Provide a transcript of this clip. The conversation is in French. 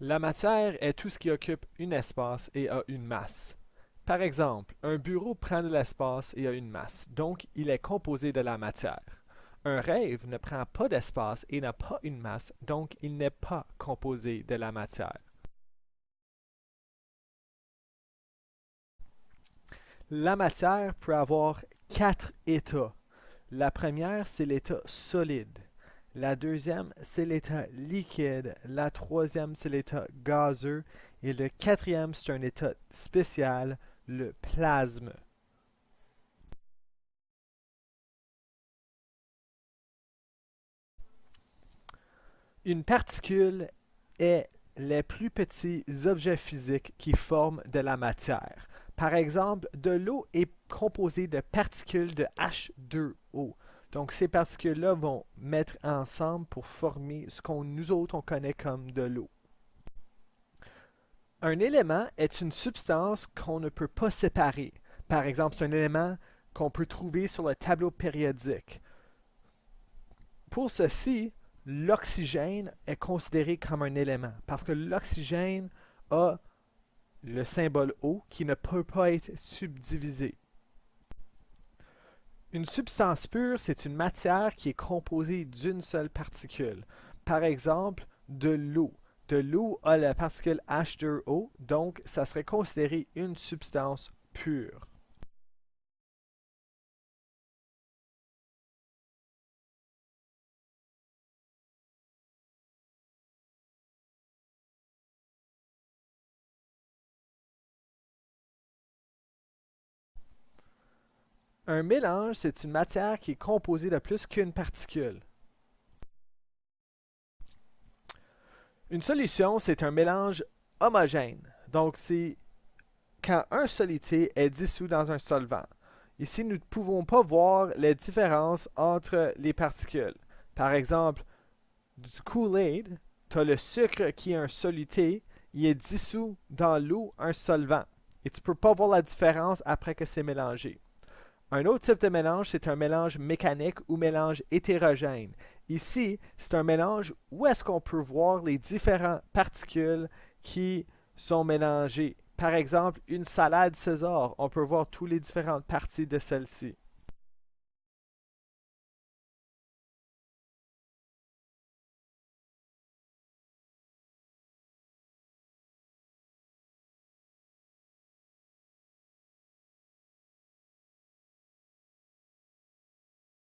La matière est tout ce qui occupe un espace et a une masse. Par exemple, un bureau prend de l'espace et a une masse, donc il est composé de la matière. Un rêve ne prend pas d'espace et n'a pas une masse, donc il n'est pas composé de la matière. La matière peut avoir quatre états. La première, c'est l'état solide. La deuxième, c'est l'état liquide. La troisième, c'est l'état gazeux. Et le quatrième, c'est un état spécial, le plasme. Une particule est les plus petits objets physiques qui forment de la matière. Par exemple, de l'eau est composée de particules de H2O. Donc, ces particules-là vont mettre ensemble pour former ce qu'on nous autres on connaît comme de l'eau. Un élément est une substance qu'on ne peut pas séparer. Par exemple, c'est un élément qu'on peut trouver sur le tableau périodique. Pour ceci, l'oxygène est considéré comme un élément parce que l'oxygène a le symbole O qui ne peut pas être subdivisé. Une substance pure, c'est une matière qui est composée d'une seule particule. Par exemple, de l'eau. De l'eau a la particule H2O, donc ça serait considéré une substance pure. Un mélange, c'est une matière qui est composée de plus qu'une particule. Une solution, c'est un mélange homogène. Donc, c'est quand un solité est dissous dans un solvant. Ici, nous ne pouvons pas voir les différences entre les particules. Par exemple, du Kool-Aid, tu as le sucre qui est un soluté, il est dissous dans l'eau, un solvant. Et tu ne peux pas voir la différence après que c'est mélangé. Un autre type de mélange, c'est un mélange mécanique ou mélange hétérogène. Ici, c'est un mélange où est-ce qu'on peut voir les différentes particules qui sont mélangées. Par exemple, une salade César, on peut voir toutes les différentes parties de celle-ci.